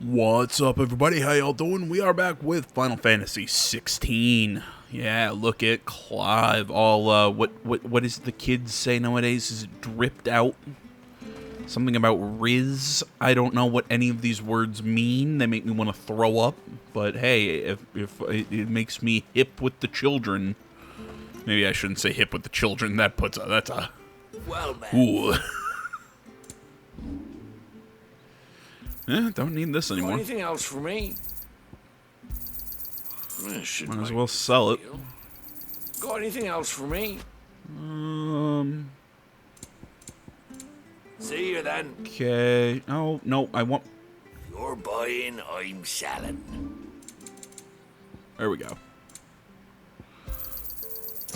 What's up, everybody? How y'all doing? We are back with Final Fantasy 16. Yeah, look at Clive. All what is the kids say nowadays? Is it dripped out? Something about Riz. I don't know what any of these words mean. They make me want to throw up. But hey, if it makes me hip with the children, maybe I shouldn't say hip with the children. That's a Well, man. ooh. Don't need this Got anymore. anything else for me? Might as well sell it. Got anything else for me? See you then. Okay. Oh, no, I want... You're buying, I'm selling. There we go.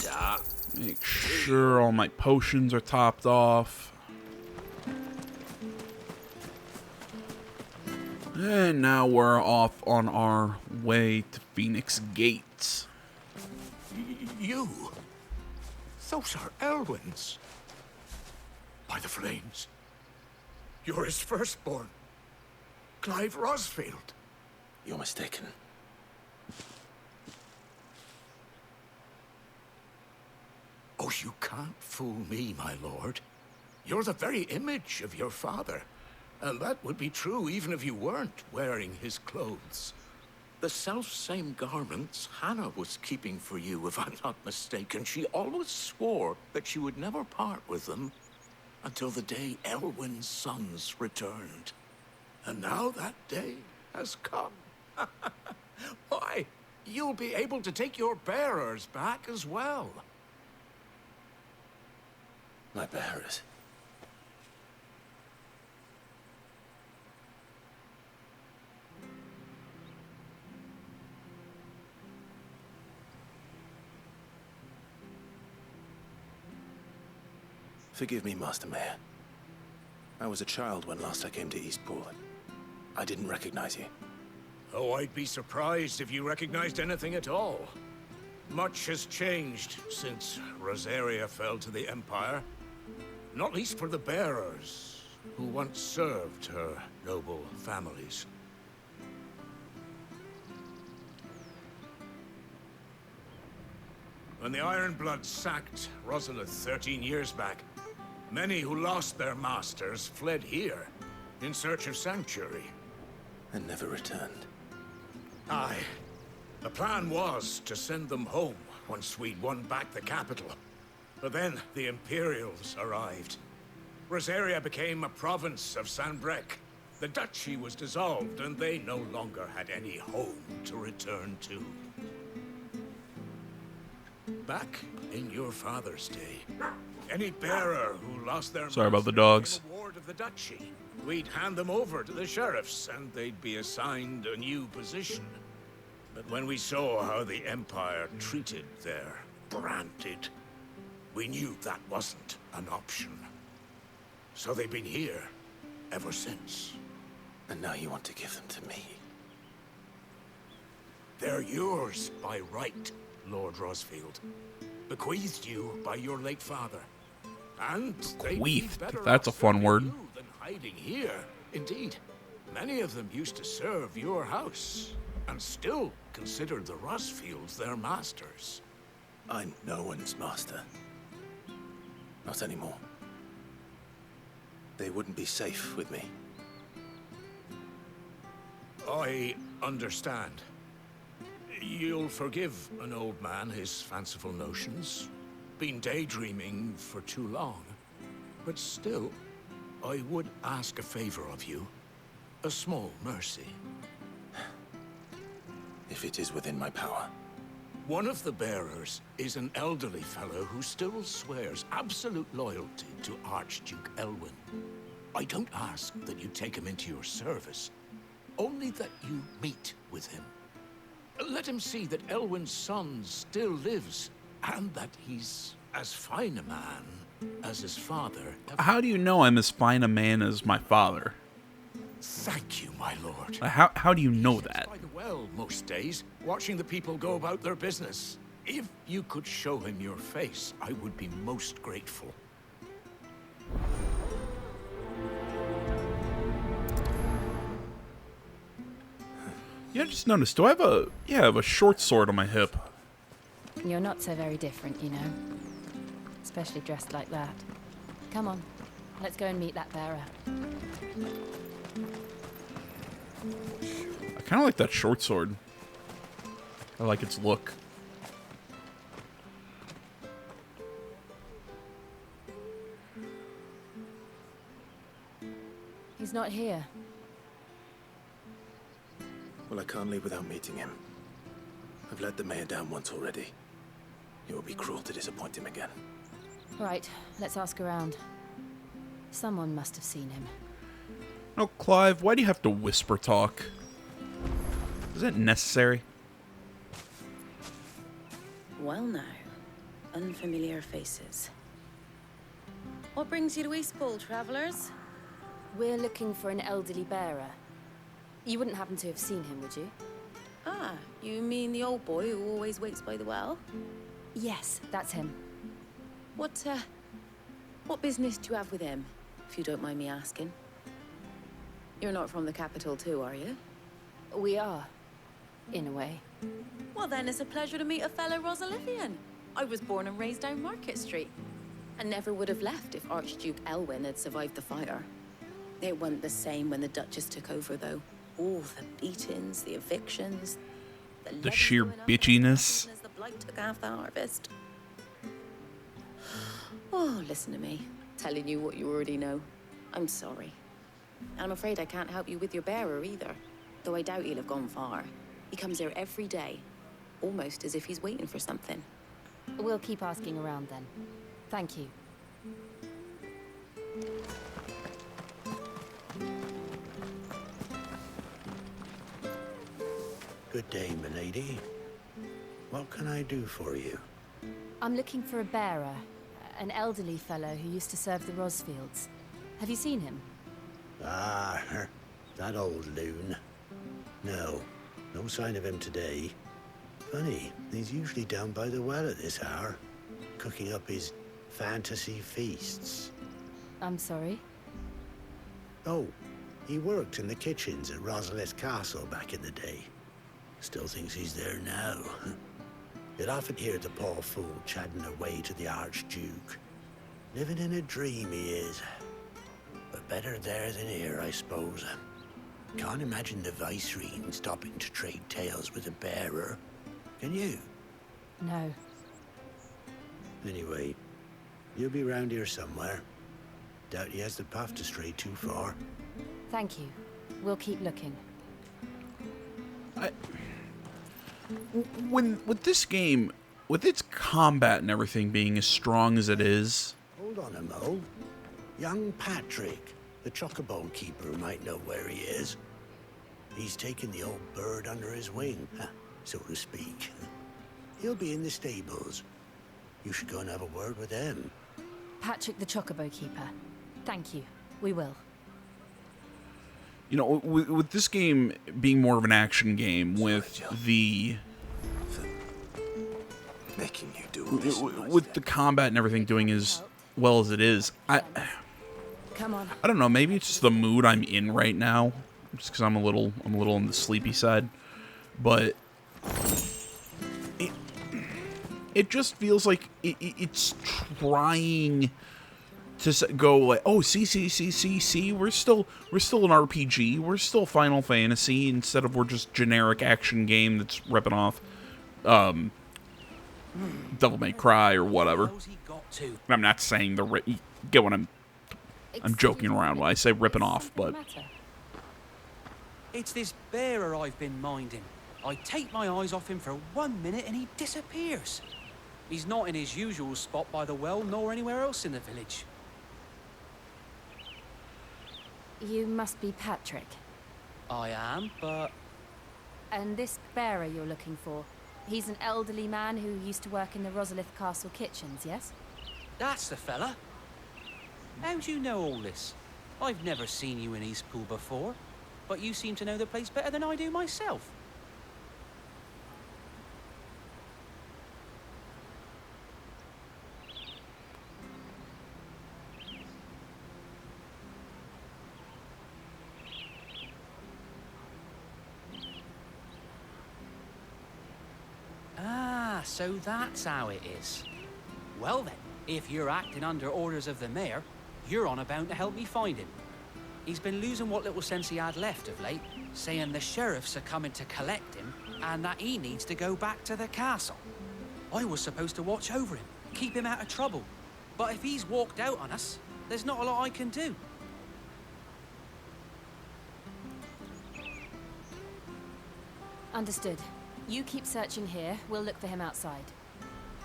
Yeah. Make sure all my potions are topped off. And now we're off on our way to Phoenix Gates. You? Those are Elwyn's. By the flames. You're his firstborn. Clive Rosfield. You're mistaken. Oh, you can't fool me, my lord. You're the very image of your father. And that would be true even if you weren't wearing his clothes. The self-same garments Hannah was keeping for you, if I'm not mistaken. She always swore that she would never part with them until the day Elwyn's sons returned. And now that day has come. Why, you'll be able to take your bearers back as well. My bearers. Forgive me, Master Mayor. I was a child when last I came to Eastpool. I didn't recognize you. Oh, I'd be surprised if you recognized anything at all. Much has changed since Rosaria fell to the Empire. Not least for the bearers, who once served her noble families. When the Ironbloods sacked Rosalith 13 years back, many who lost their masters fled here in search of sanctuary. And never returned. Aye. The plan was to send them home once we'd won back the capital. But then the Imperials arrived. Rosaria became a province of Sanbreque. The duchy was dissolved, and they no longer had any home to return to. Back in your father's day, any bearer who lost their Sorry about the master dogs. became a ward of the duchy. We'd hand them over to the sheriffs, and they'd be assigned a new position. But when we saw how the Empire treated their branded, we knew that wasn't an option. So they've been here ever since. And now you want to give them to me. They're yours by right, Lord Rosfield. Bequeathed you by your late father. And they'd be Bequeathed? better That's off a fun serving word. you than hiding here. Indeed, many of them used to serve your house, and still consider the Rosfields their masters. I'm no one's master. Not anymore. They wouldn't be safe with me. I understand. You'll forgive an old man his fanciful notions. Been daydreaming for too long. But still, I would ask a favor of you. A small mercy. If it is within my power. One of the bearers is an elderly fellow who still swears absolute loyalty to Archduke Elwyn. I don't ask that you take him into your service, only that you meet with him. Let him see that Elwyn's son still lives, and that he's as fine a man as his father ever. How do you know I'm as fine a man as my father? Thank you, my lord. How do you know that? By the well most days, watching the people go about their business. If you could show him your face, I would be most grateful. Yeah, I just noticed. Do I have a... Yeah, I have a short sword on my hip. You're not so very different, you know. Especially dressed like that. Come on, let's go and meet that bearer. I kind of like that short sword. I like its look. He's not here. Well, I can't leave without meeting him. I've let the mayor down once already. It would be cruel to disappoint him again. Right, let's ask around. Someone must have seen him. No, Clive, why do you have to whisper talk? Is that necessary? Well now, unfamiliar faces. What brings you to Eastpool, travellers? We're looking for an elderly bearer. You wouldn't happen to have seen him, would you? Ah, you mean the old boy who always waits by the well? Yes, that's him. What business do you have with him, if you don't mind me asking? You're not from the capital too, are you? We are, in a way. Well then, it's a pleasure to meet a fellow Rosalifian. I was born and raised down Market Street. And never would have left if Archduke Elwyn had survived the fire. It wasn't the same when the Duchess took over, though. All the beatings, the evictions, The sheer bitchiness. as the blight took half the harvest. Oh, listen to me, telling you what you already know. I'm sorry. And I'm afraid I can't help you with your bearer either, though I doubt he'll have gone far. He comes here every day, almost as if he's waiting for something. We'll keep asking around then. Thank you. Good day, milady. What can I do for you? I'm looking for a bearer, an elderly fellow who used to serve the Rosfields. Have you seen him? Ah, that old loon. No, no sign of him today. Funny, he's usually down by the well at this hour, cooking up his fantasy feasts. I'm sorry? Oh, he worked in the kitchens at Rosalith Castle back in the day. Still thinks he's there now. You'd often hear the poor fool chatting away to the Archduke. Living in a dream he is. But better there than here, I suppose. Can't imagine the Viceroy stopping to trade tales with a bearer. Can you? No. Anyway, you'll be round here somewhere. Doubt he has the path to stray too far. Thank you. We'll keep looking. With this game, with its combat and everything being as strong as it is, Hold on a mo. Young Patrick, the chocobo keeper, might know where he is. He's taken the old bird under his wing, so to speak. He'll be in the stables. You should go and have a word with him. Patrick the Chocobo Keeper. Thank you. We will. you know, with this game being more of an action game, with the Making you do all this with the combat and everything doing as well as it is, Come on. I don't know. Maybe it's just the mood I'm in right now, just because I'm a little on the sleepy side. But it just feels like it's trying to go like, oh, see, we're still an RPG, we're still Final Fantasy, instead of we're just generic action game that's ripping off Devil May Cry or whatever. I'm not saying you get what I'm joking around when I say ripping off, but It's this bearer I've been minding. I take my eyes off him for 1 minute and he disappears. He's not in his usual spot by the well, nor anywhere else in the village. You must be Patrick. I am, but And this bearer you're looking for, he's an elderly man who used to work in the Rosalith Castle kitchens, yes? that's the fella. How do you know all this? I've never seen you in Eastpool before, but you seem to know the place better than I do myself. So that's how it is. Well then, if you're acting under orders of the mayor, you're on about to help me find him. He's been losing what little sense he had left of late, saying the sheriffs are coming to collect him and that he needs to go back to the castle. I was supposed to watch over him, keep him out of trouble. But if he's walked out on us, there's not a lot I can do. Understood. You keep searching here. We'll look for him outside.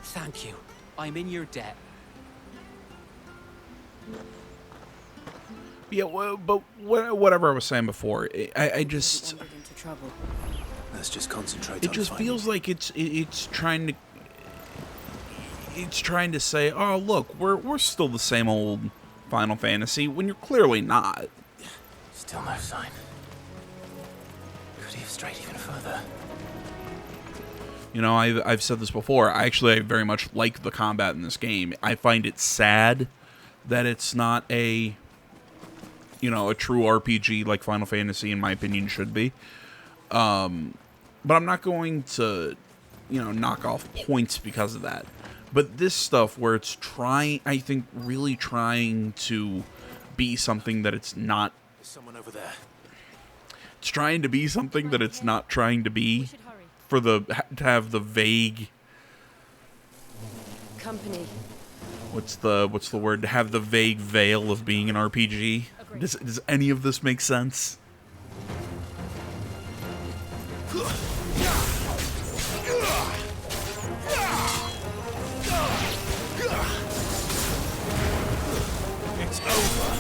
Thank you. I'm in your debt. Yeah, well, but whatever I was saying before, I just... Wandered into trouble. Let's just concentrate It on just finding feels him. like it's trying to say, oh look, we're still the same old Final Fantasy when you're clearly not. Still no sign. Could he have strayed even further? You know, I've said this before. I very much like the combat in this game. I find it sad that it's not a true RPG like Final Fantasy, in my opinion, should be. But I'm not going to, knock off points because of that. But this stuff where it's really trying to be something that it's not. There's someone over there. It's trying to be something that it's not trying to We be. should hurry. To have the vague. Company. What's the word? To have the vague veil of being an RPG. Agreed. Does any of this make sense? It's over.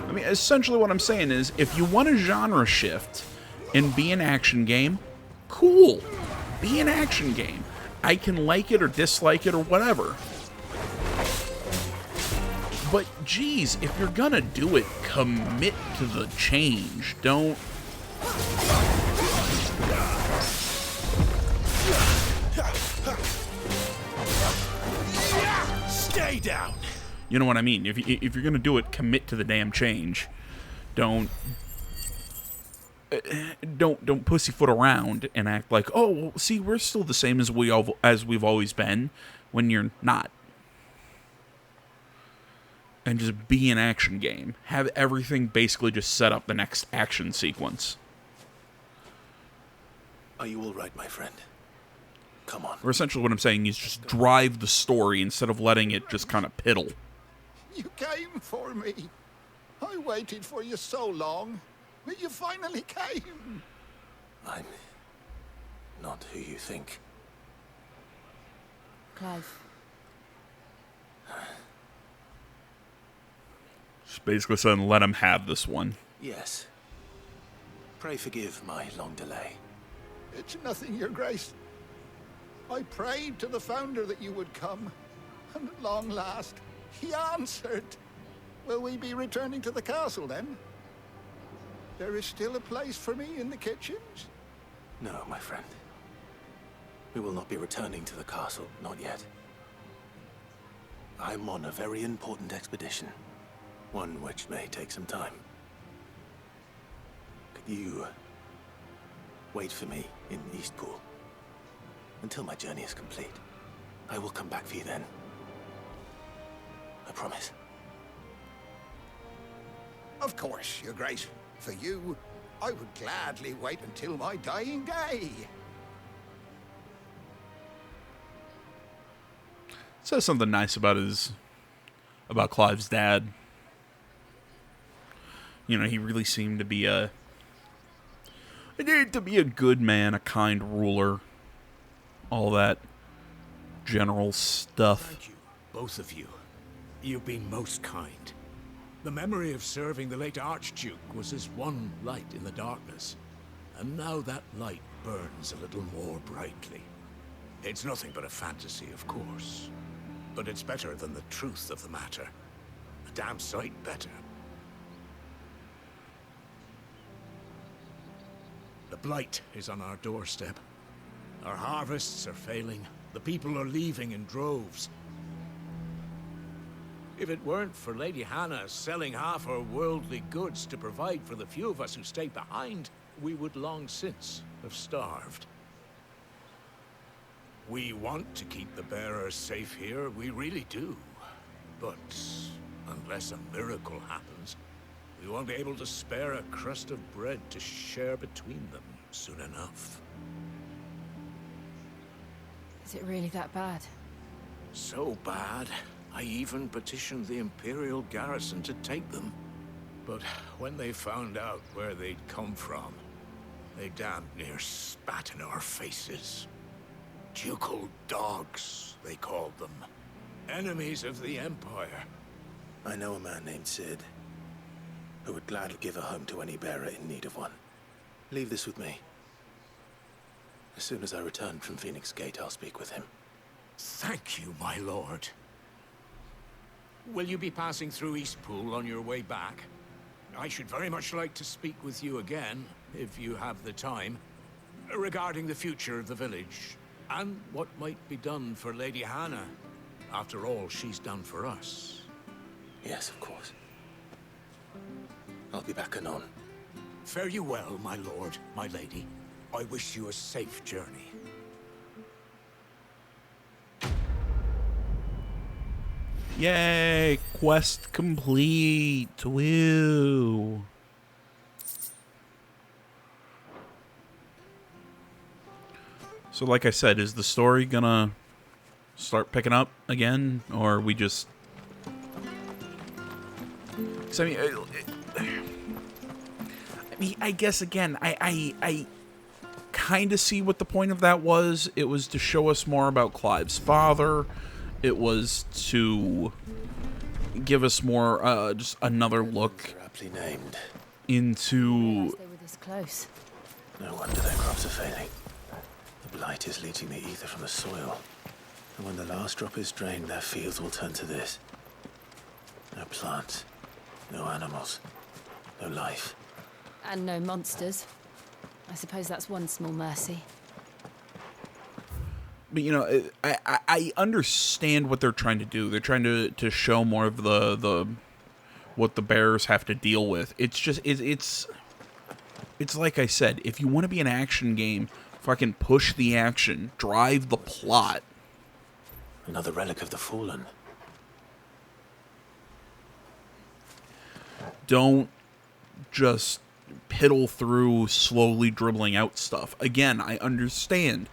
I mean, essentially what I'm saying is, if you want a genre shift and be an action game, cool. Be an action game. I can like it or dislike it or whatever. But geez, if you're gonna do it, commit to the change. Don't... Stay down. You know what I mean? If you're gonna do it, commit to the damn change. Don't pussyfoot around and act like, oh, well, see, we're still the same as we've always been, when you're not. And just be an action game. Have everything basically just set up the next action sequence. Are you all right, my friend? Come on. Or essentially what I'm saying is just drive the story instead of letting it just kind of piddle. You came for me. I waited for you so long, but you finally came. I'm not who you think. Clive. Just basically saying, let him have this one. Yes. Pray forgive my long delay. It's nothing, Your Grace. I prayed to the Founder that you would come, and at long last, he answered. Will we be returning to the castle, then? There is still a place for me in the kitchens? No, my friend. We will not be returning to the castle, not yet. I'm on a very important expedition. One which may take some time. Could you wait for me in Eastpool until my journey is complete? I will come back for you then. I promise. Of course, Your Grace. For you, I would gladly wait until my dying day. Says something nice about Clive's dad. You know, he really seemed to be a good man, a kind ruler, all that general stuff. Thank you, both of you. You've been most kind. The memory of serving the late Archduke was as one light in the darkness, and now that light burns a little more brightly. It's nothing but a fantasy, of course, but it's better than the truth of the matter. A damn sight better. The blight is on our doorstep. Our harvests are failing. The people are leaving in droves. If it weren't for Lady Hannah selling half her worldly goods to provide for the few of us who stayed behind, we would long since have starved. We want to keep the bearers safe here, we really do. But unless a miracle happens, we won't be able to spare a crust of bread to share between them soon enough. Is it really that bad? So bad, I even petitioned the Imperial garrison to take them. But when they found out where they'd come from, they damn near spat in our faces. Ducal dogs, they called them. Enemies of the Empire. I know a man named Cid, who would gladly give a home to any bearer in need of one. Leave this with me. As soon as I return from Phoenix Gate, I'll speak with him. Thank you, my lord. Will you be passing through Eastpool on your way back? I should very much like to speak with you again, if you have the time, regarding the future of the village, and what might be done for Lady Hannah. After all she's done for us. Yes, of course. I'll be back anon. Fare you well, my lord, my lady. I wish you a safe journey. Yay! Quest complete! Woo! So like I said, is the story gonna start picking up again? Or we just... 'Cause I mean, I guess again, I kind of see what the point of that was. It was to show us more about Clive's father. It was to give us more, just another look They're aptly named. into... They were this close. No wonder their crops are failing. The blight is leaching the ether from the soil. And when the last drop is drained, their fields will turn to this. No plants, no animals, no life. And no monsters. I suppose that's one small mercy. But, you know, I understand what they're trying to do. They're trying to show more of the what the bearers have to deal with. It's just, it's like I said, if you want to be an action game, fucking push the action, drive the plot. Another relic of the fallen. Don't just piddle through slowly dribbling out stuff. Again, I understand.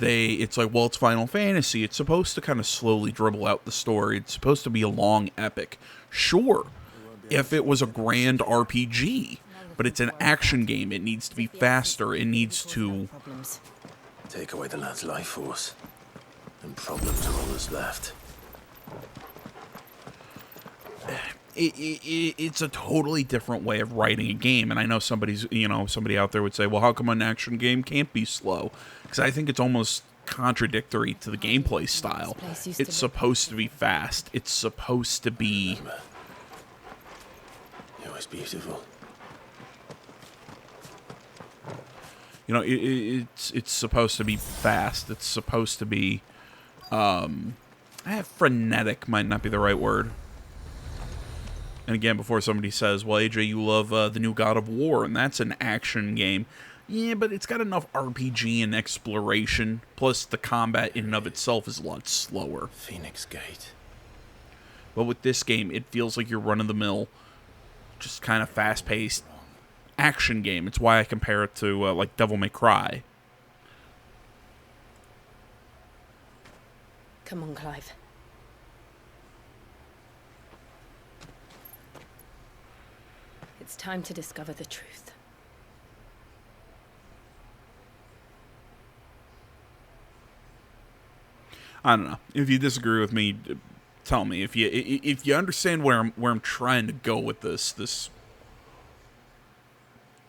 It's like, well, it's Final Fantasy. It's supposed to kind of slowly dribble out the story. It's supposed to be a long epic. Sure, if it was a grand RPG, but it's an action game. It needs to be faster. It needs to... Take away the lad's life force, and problems are all that's left. It's a totally different way of writing a game, and I know somebody out there would say, well, how come an action game can't be slow? Because I think it's almost contradictory to the gameplay style. It's supposed to be fast. It's supposed to be... It was beautiful. You know, it's supposed to be fast. It's supposed to be... frenetic might not be the right word. And again, before somebody says, well, AJ, you love the new God of War, and that's an action game. Yeah, but it's got enough RPG and exploration, plus the combat in and of itself is a lot slower. Phoenix Gate. But with this game, it feels like you're run-of-the-mill, just kind of fast-paced action game. It's why I compare it to, like, Devil May Cry. Come on, Clive. It's time to discover the truth. I don't know. If you disagree with me, tell me. If you understand where I'm trying to go with this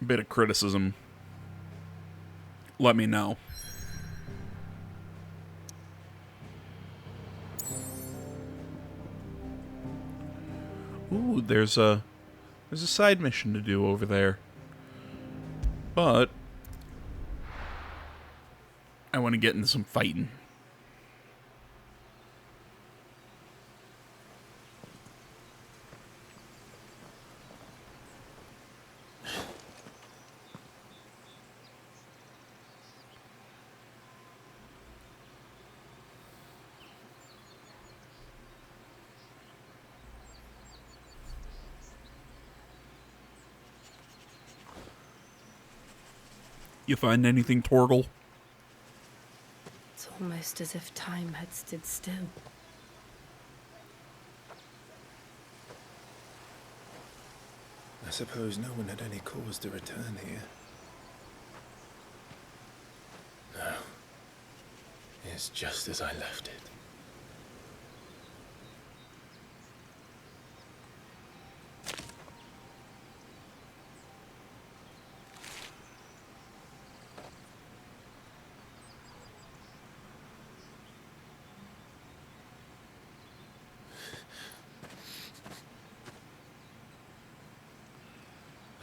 bit of criticism, let me know. Ooh, there's a side mission to do over there. But I want to get into some fighting. You find anything, Torgal? It's almost as if time had stood still. I suppose no one had any cause to return here. No. It's just as I left it.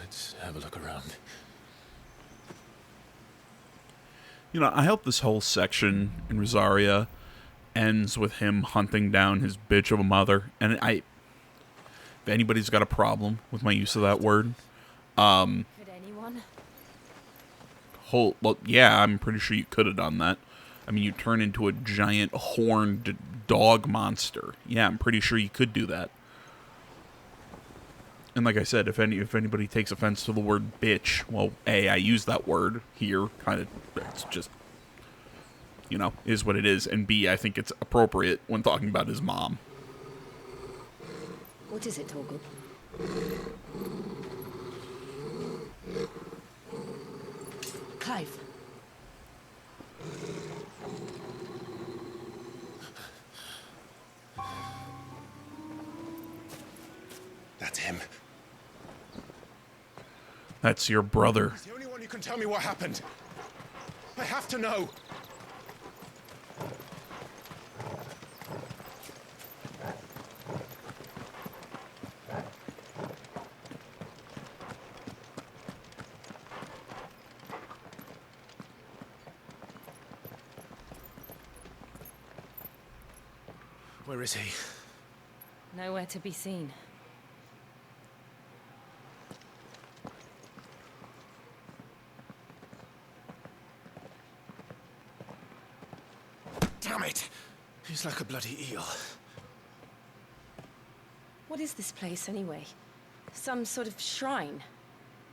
Let's have a look around. You know, I hope this whole section in Rosaria ends with him hunting down his bitch of a mother. And if anybody's got a problem with my use of that word, Could anyone? well, yeah, I'm pretty sure you could have done that. I mean, you turn into a giant horned dog monster. Yeah, I'm pretty sure you could do that. And like I said, if anybody takes offense to the word bitch, well, A, I use that word here, kind of, it's just, you know, is what it is. And B, I think it's appropriate when talking about his mom. What is it, Torgal? Clive. That's him. That's your brother. He's the only one who can tell me what happened. I have to know. Where is he? Nowhere to be seen. Damn it! He's like a bloody eel. What is this place, anyway? Some sort of shrine?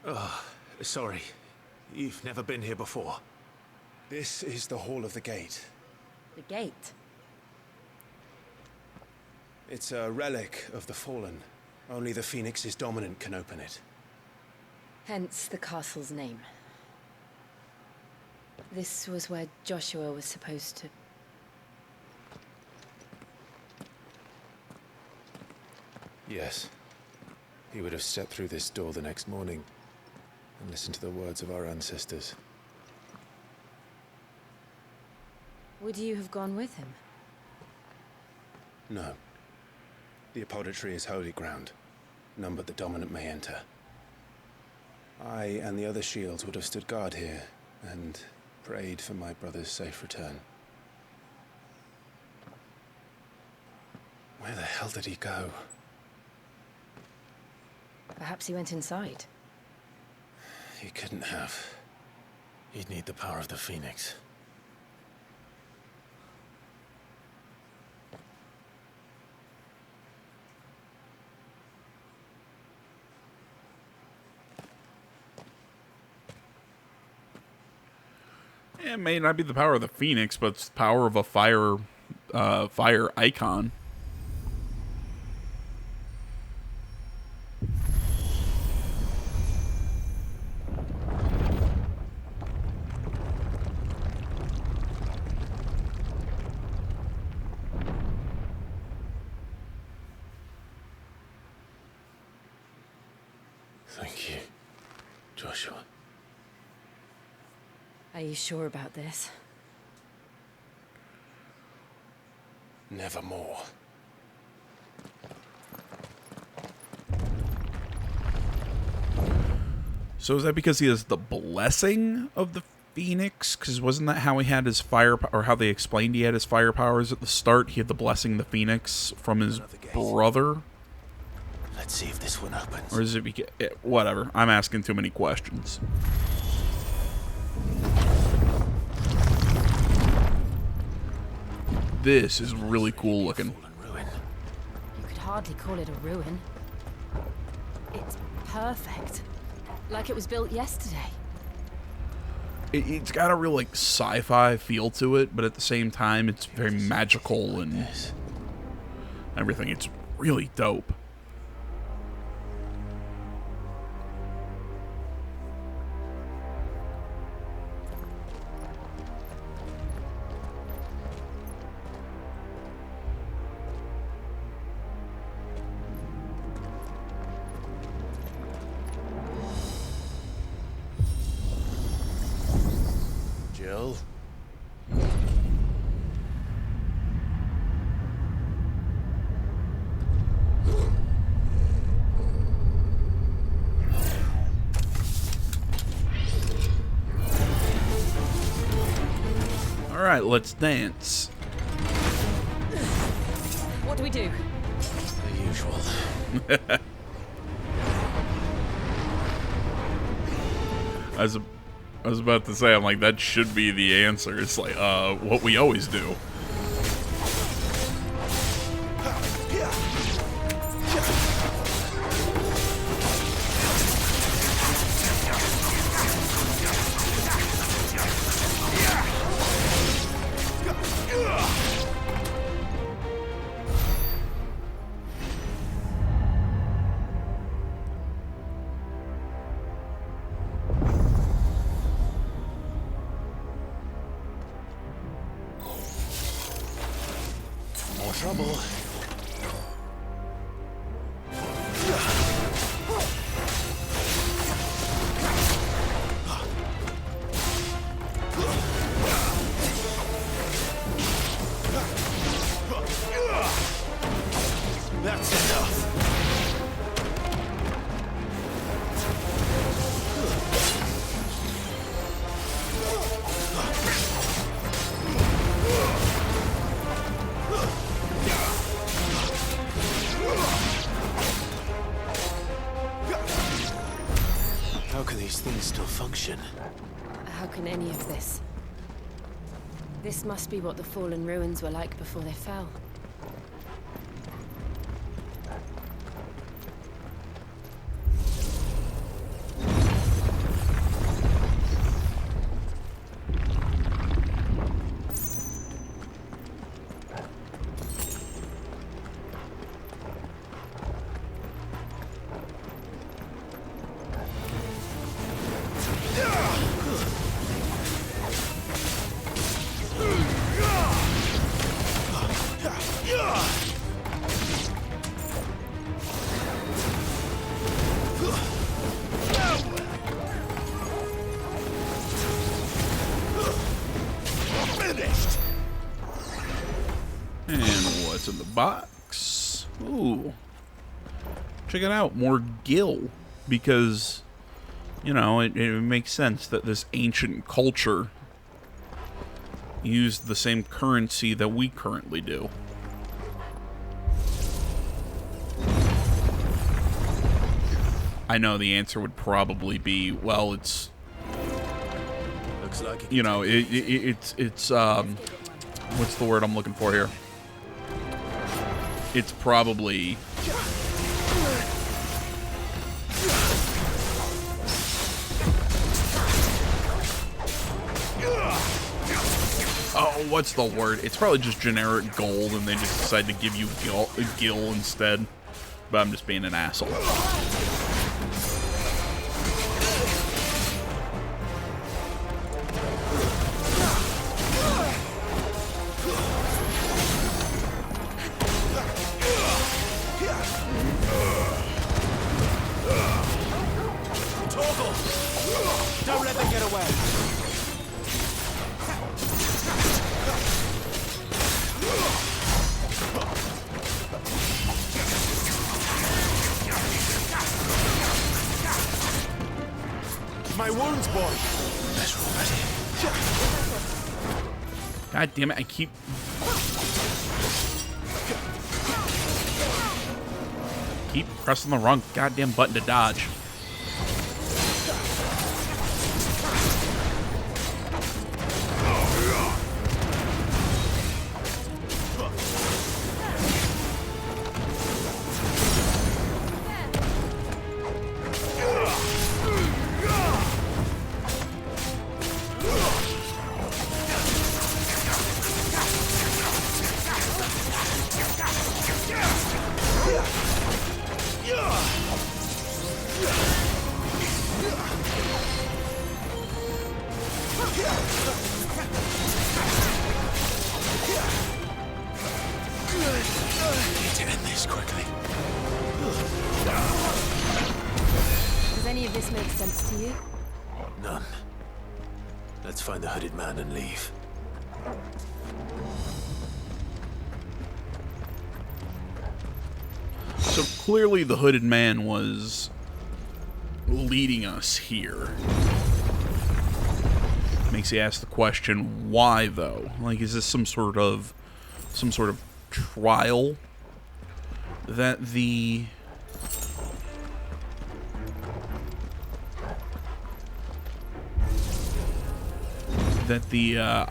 Oh, sorry. You've never been here before. This is the Hall of the Gate. The gate? It's a relic of the Fallen. Only the Phoenix's dominant can open it. Hence the castle's name. This was where Joshua was supposed to... Yes. He would have stepped through this door the next morning and listened to the words of our ancestors. Would you have gone with him? No. The Apodatory is holy ground. None but the dominant may enter. I and the other shields would have stood guard here and prayed for my brother's safe return. Where the hell did he go? Perhaps he went inside. He couldn't have. He'd need the power of the Phoenix. It may not be the power of the Phoenix, but it's the power of a fire icon. Thank you, Joshua. Are you sure about this? Nevermore. So is that because he has the blessing of the Phoenix? Because wasn't that how he had his fire, or how they explained he had his fire powers at the start? He had the blessing of the Phoenix from his brother? Let's see if this one opens. Or is it because... whatever. I'm asking too many questions. This is really cool looking. You could hardly call it a ruin. It's perfect. Like it was built yesterday. it's got a real like sci-fi feel to it, but at the same time, it's very magical and everything. It's really dope. Jill? All right, let's dance. What do we do? The usual. I was about to say, I'm like, that should be the answer. It's like, what we always do. More trouble. That's enough. How can these things still function? How can any of this? This must be what the fallen ruins were like before they fell. Finished. And what's in the box? Ooh. Check it out, more gil. Because, you know, it makes sense that this ancient culture used the same currency that we currently do. I know the answer would probably be, well, it's, Looks like it. you know, it's what's the word I'm looking for here? It's probably what's the word? It's probably just generic gold, and they just decide to give you gil instead. But I'm just being an asshole. Torgal! Don't let them get away. My wounds, boy. Better already. God damn it, I keep pressing the wrong goddamn button to dodge. this makes sense to you? None. Let's find the hooded man and leave. So clearly the hooded man was leading us here. Makes you ask the question, why though? Like, is this some sort of trial that the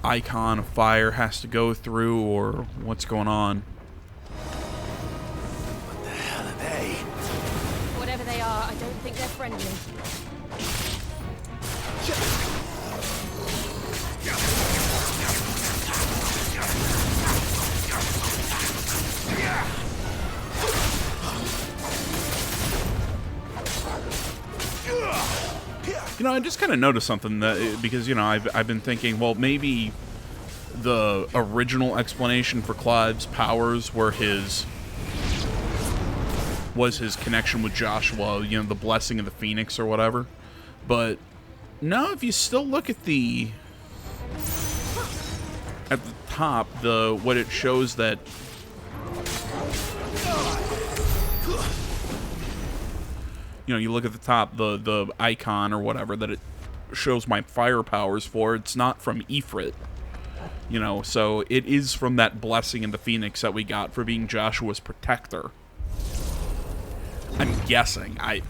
icon of fire has to go through, or what's going on? What the hell are they? Whatever they are, I don't think they're friendly. You know, I just kind of noticed something that, because, you know, I've been thinking, well, maybe the original explanation for Clive's powers was his connection with Joshua, you know, the blessing of the Phoenix or whatever. But no, if you still look at the top, what it shows that you know, you look at the top, the icon or whatever that it shows my fire powers for, it's not from Ifrit. You know, so it is from that blessing in the Phoenix that we got for being Joshua's protector. I'm guessing. I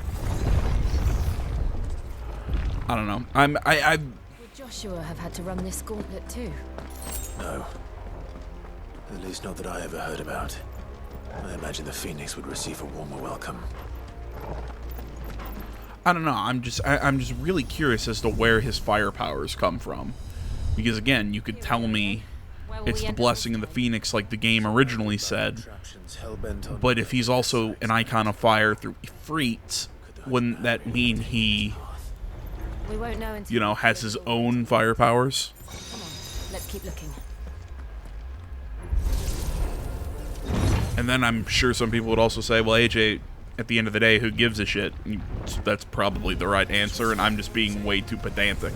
don't know. Would Joshua have had to run this gauntlet too? No. At least not that I ever heard about. I imagine the Phoenix would receive a warmer welcome. I don't know. I'm just really curious as to where his fire powers come from, because again, you could tell me it's the blessing in the Phoenix like the game originally said, but if he's also an icon of fire through Ifrit, wouldn't that mean he, We won't know until you know, has his own fire powers? Come on, let's keep looking. And then I'm sure some people would also say, well, AJ, at the end of the day, who gives a shit? That's probably the right answer, and I'm just being way too pedantic.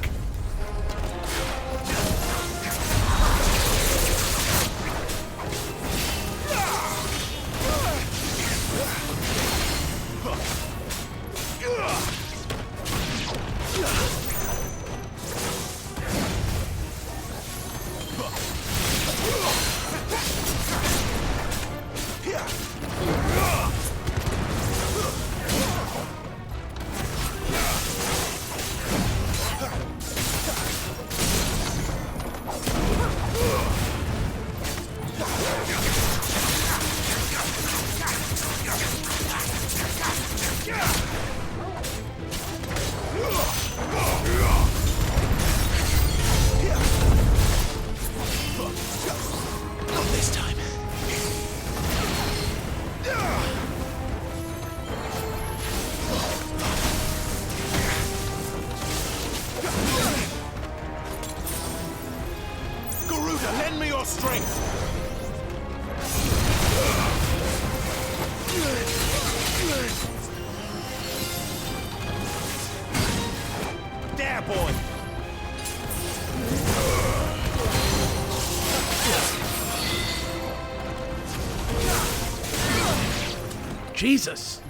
Jesus.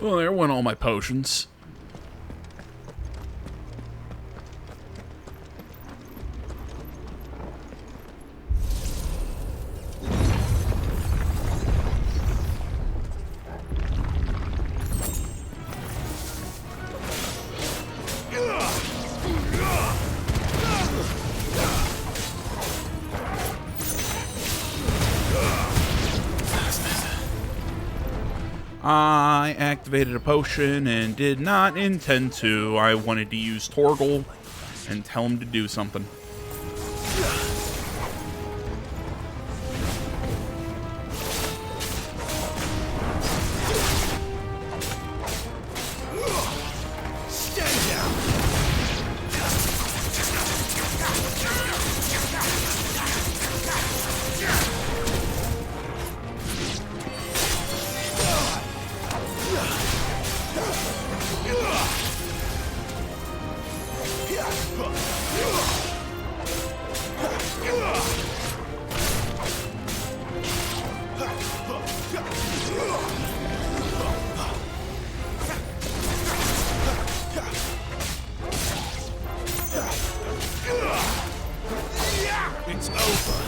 Well, there went all my potions. I activated a potion and did not intend to. I wanted to use Torgal and tell him to do something. It's over.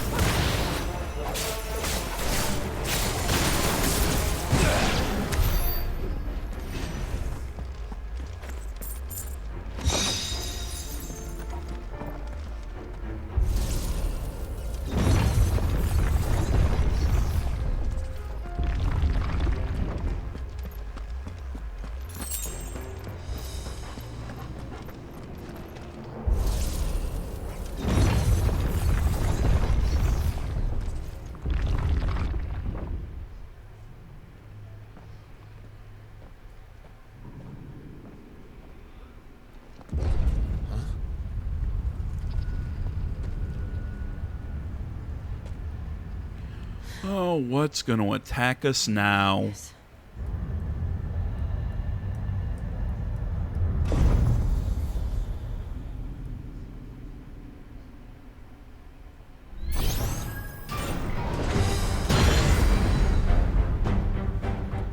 Oh, what's going to attack us now?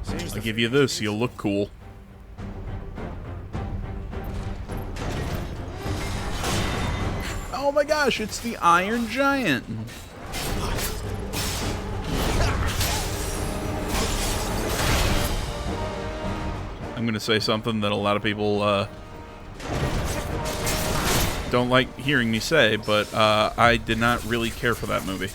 I'll give you this, you'll look cool. Oh my gosh, it's the Iron Giant! I'm gonna say something that a lot of people don't like hearing me say, but I did not really care for that movie.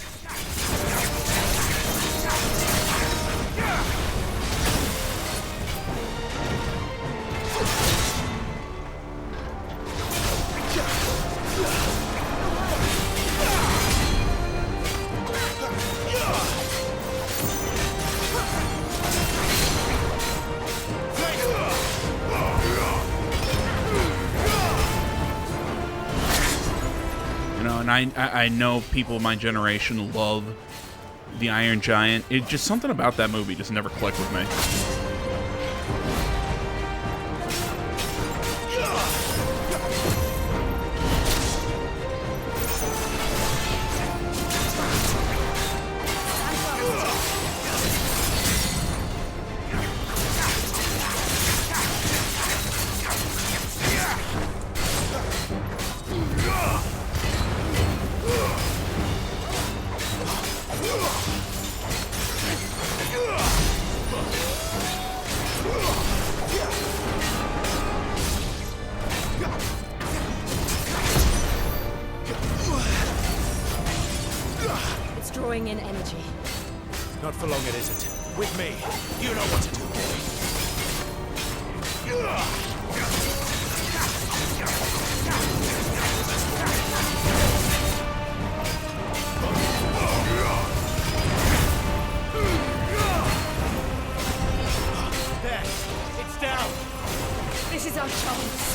And I know people of my generation love the Iron Giant. It just something about that movie just never clicked with me. Drawing in energy. Not for long, it isn't. With me, you know what to do, There, it's down. This is our chance.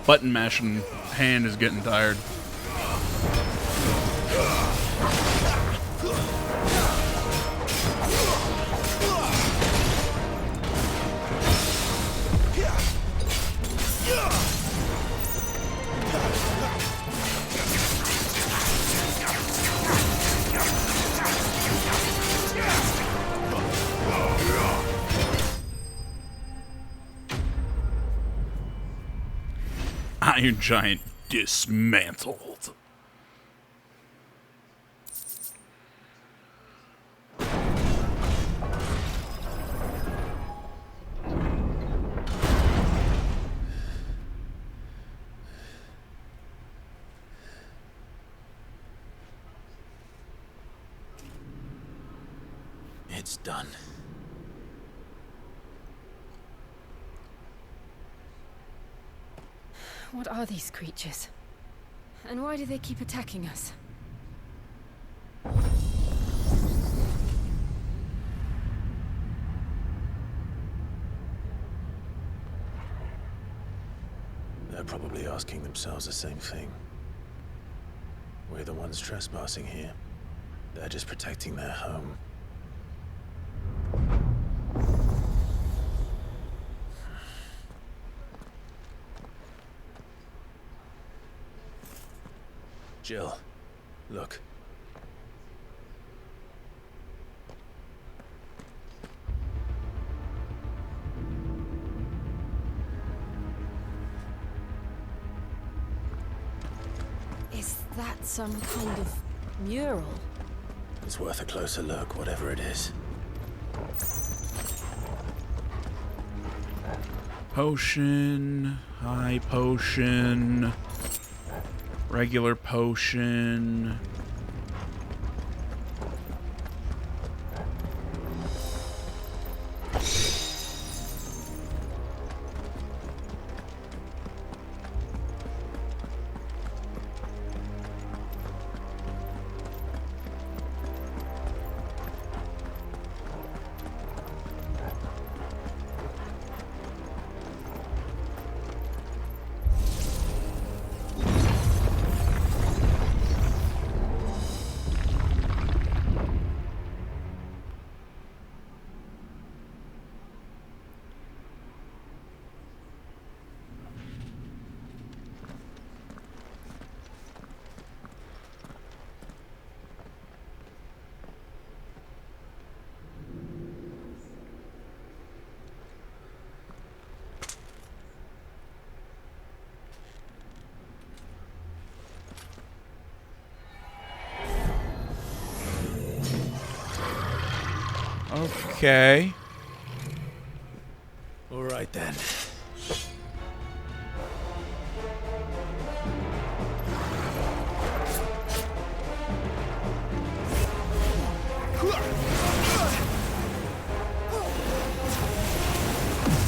Button mashing hand is getting tired. Iron Giant dismantled. It's done. What are these creatures? And why do they keep attacking us? They're probably asking themselves the same thing. We're the ones trespassing here. They're just protecting their home. Jill, look. Is that some kind of mural? It's worth a closer look, whatever it is. Potion, high potion, regular potion. Okay. All right then.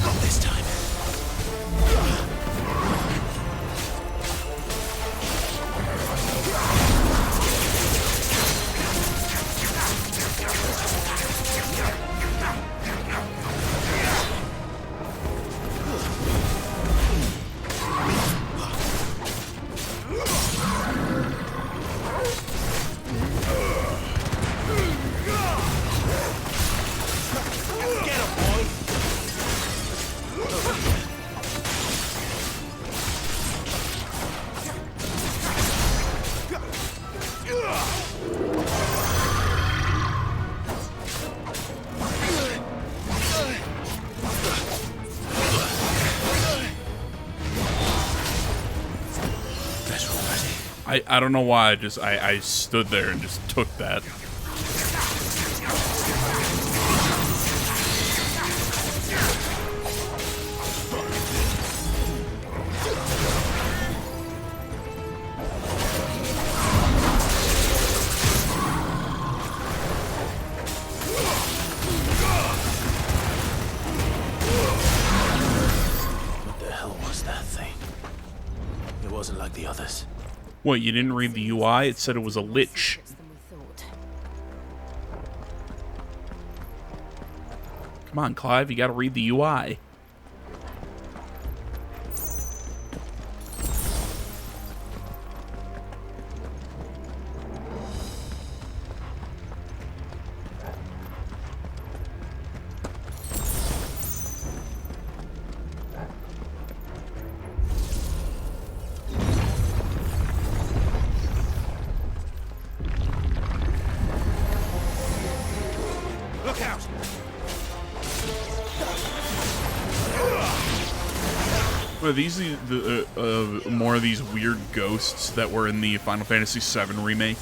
Not this time. I don't know why I stood there and just took that. What the hell was that thing? It wasn't like the others. What, you didn't read the UI? It said it was a lich. Than we thought. Come on, Clive, you gotta read the UI. Look out! Are these more of these weird ghosts that were in the Final Fantasy VII remake?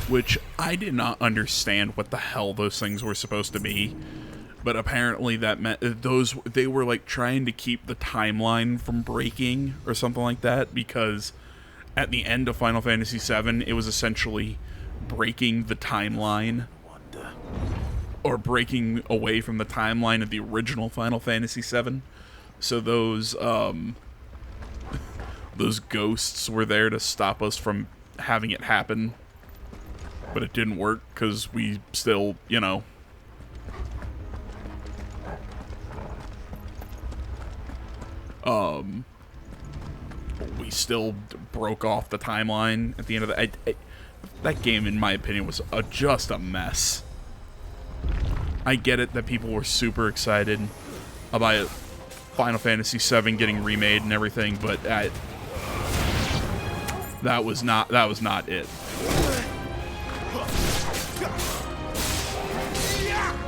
Which I did not understand what the hell those things were supposed to be. But apparently that meant they were like trying to keep the timeline from breaking or something like that, because at the end of Final Fantasy VII, it was essentially breaking the timeline or breaking away from the timeline of the original Final Fantasy VII. So those ghosts were there to stop us from having it happen, but it didn't work because we still, you know. We still broke off the timeline at the end of the... that game, in my opinion, was just a mess. I get it that people were super excited about Final Fantasy VII getting remade and everything, but that was not it.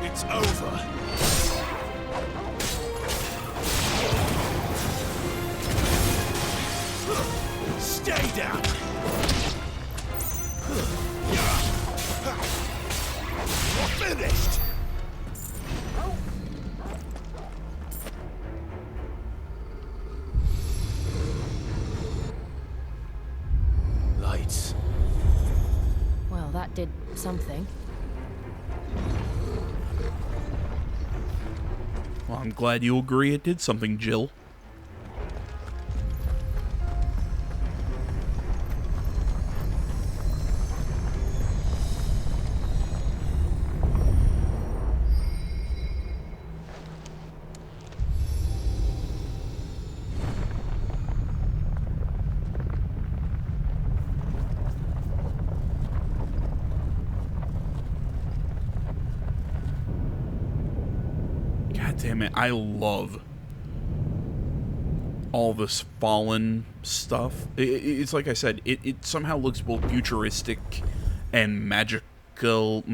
It's over. Stay down. You're finished. Lights. Well, that did something. Well, I'm glad you agree it did something, Jill. Damn it, I love all this fallen stuff. It's like I said, it somehow looks both futuristic and magically.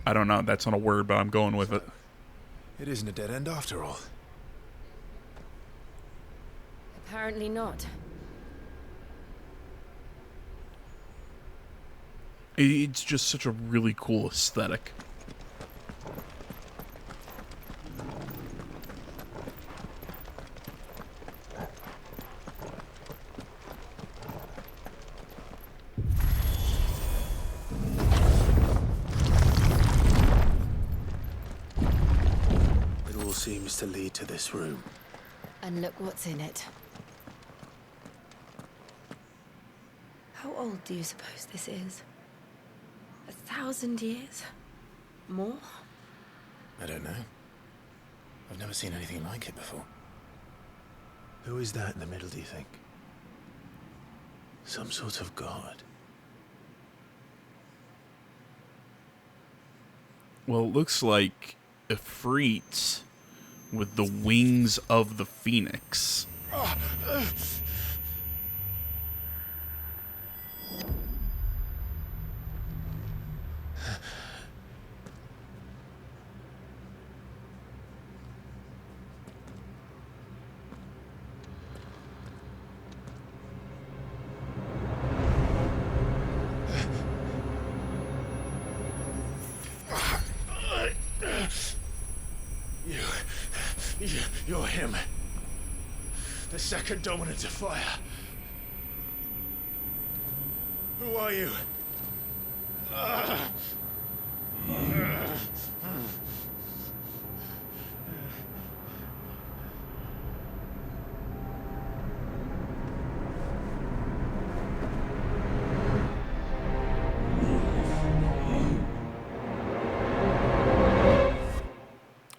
I don't know, that's not a word, but I'm going with it. It isn't a dead end after all. Apparently not. It's just such a really cool aesthetic. Seems to lead to this room. And look what's in it. How old do you suppose this is? 1,000 years? More? I don't know. I've never seen anything like it before. Who is that in the middle, do you think? Some sort of god? Well, it looks like Ifrit with the wings of the phoenix. You're him. The second dominant of fire. Who are you?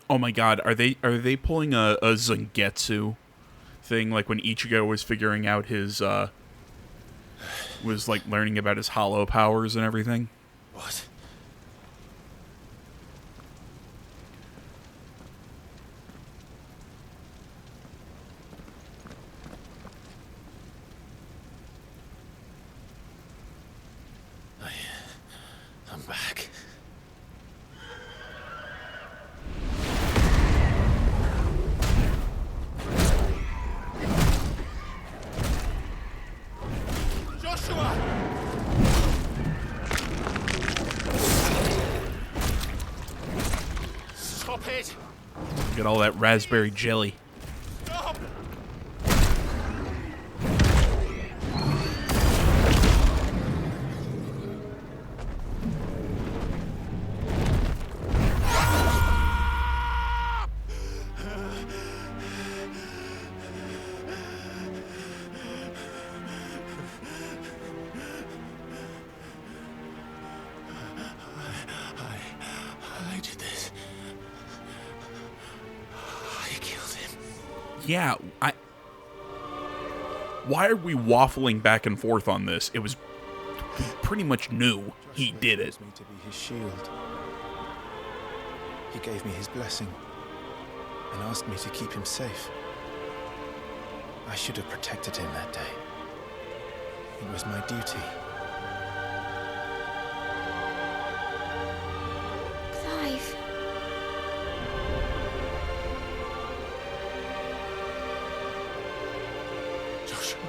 Oh my god, are they pulling a Zangetsu thing, like when Ichigo was figuring out his was like learning about his hollow powers and everything? What? back. Joshua! Stop it! Get all that raspberry jelly. Stop! I did this. I killed him. Yeah, why are we waffling back and forth on this? It was we pretty much knew he did it. Joshua chose me to be his shield. He gave me his blessing and asked me to keep him safe. I should have protected him that day. It was my duty. Clive. Joshua.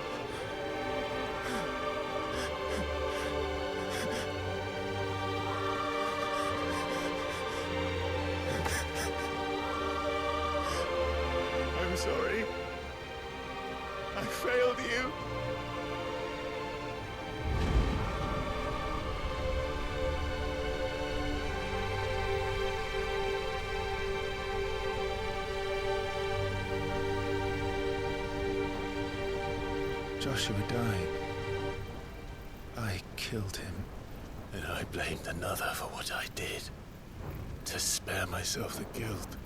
I'm sorry. I failed you. Joshua died. I killed him. And I blamed another for what I did. To spare myself the guilt.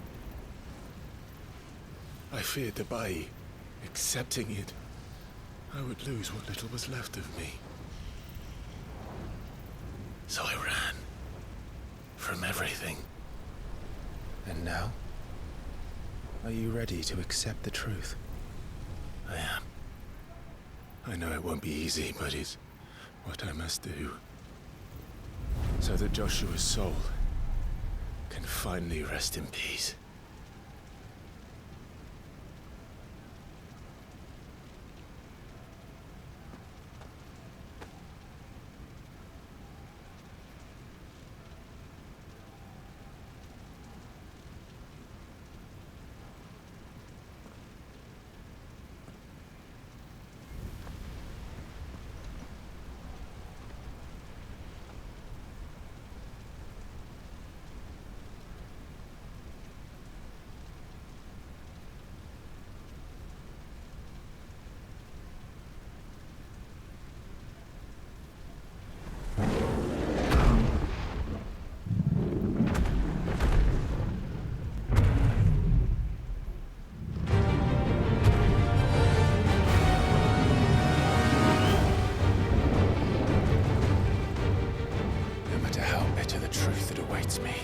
I feared that by accepting it, I would lose what little was left of me. So I ran. From everything. And now? Are you ready to accept the truth? I am. I know it won't be easy, but it's what I must do. So that Joshua's soul can finally rest in peace. Me.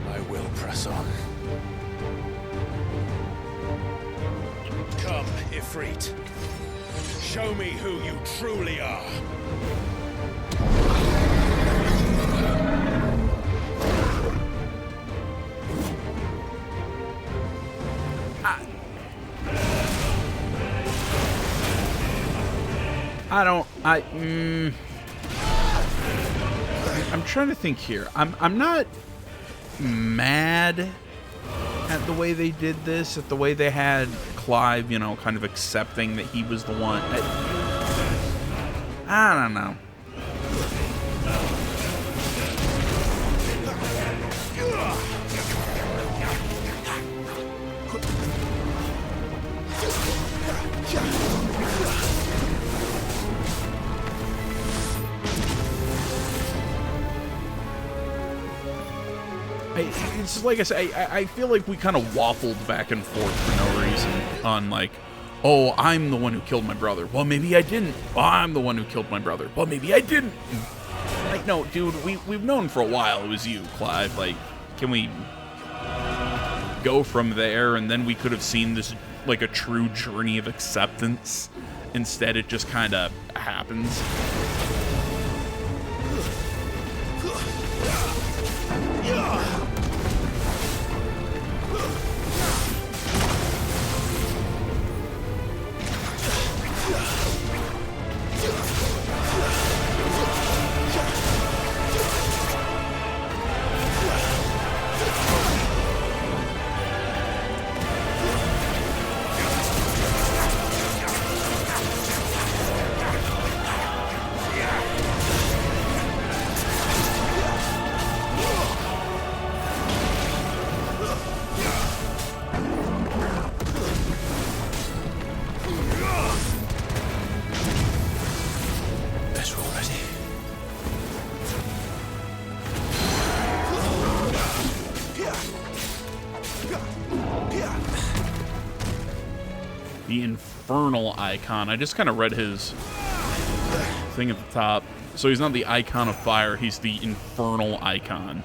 I will press on. Come, Ifrit. Show me who you truly are. I'm trying to think here. I'm not mad at the way they did this, at the way they had Clive, you know, kind of accepting that he was the one. I don't know. It's like I say, I feel like we kind of waffled back and forth for no reason on like, oh, I'm the one who killed my brother. Well, maybe I didn't. Oh, I'm the one who killed my brother. Well, maybe I didn't. Like, no, dude, we've known for a while it was you, Clive. Like, can we go from there, and then we could have seen this, like, a true journey of acceptance. Instead, it just kind of happens. The Infernal Icon. I just kind of read his thing at the top. So he's not the Icon of Fire, he's the Infernal Icon.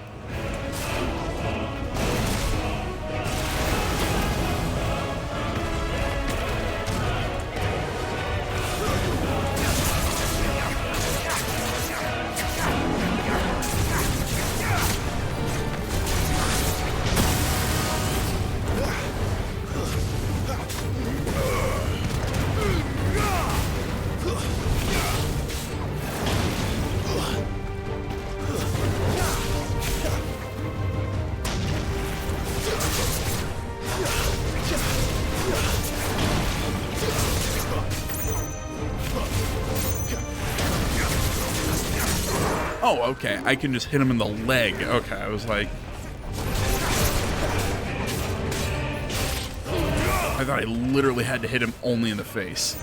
Oh, okay. I can just hit him in the leg. Okay, I was like... I thought I literally had to hit him only in the face.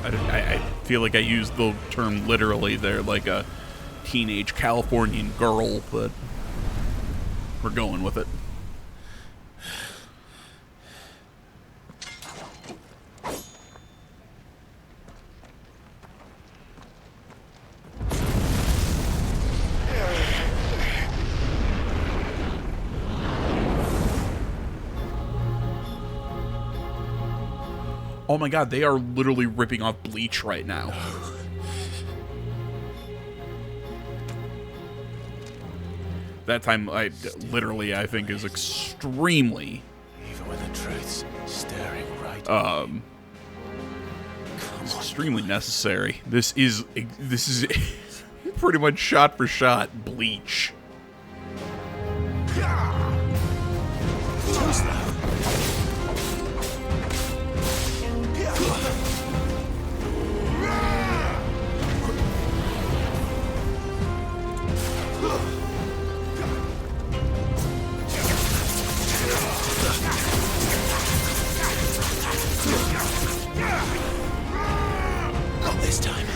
I feel like I used the term literally there, like a teenage Californian girl, but we're going with it. Oh my god, they are literally ripping off Bleach right now. That time, I think, is extremely... Even when the truth's staring right it's extremely necessary. This is pretty much shot for shot Bleach. Not this time.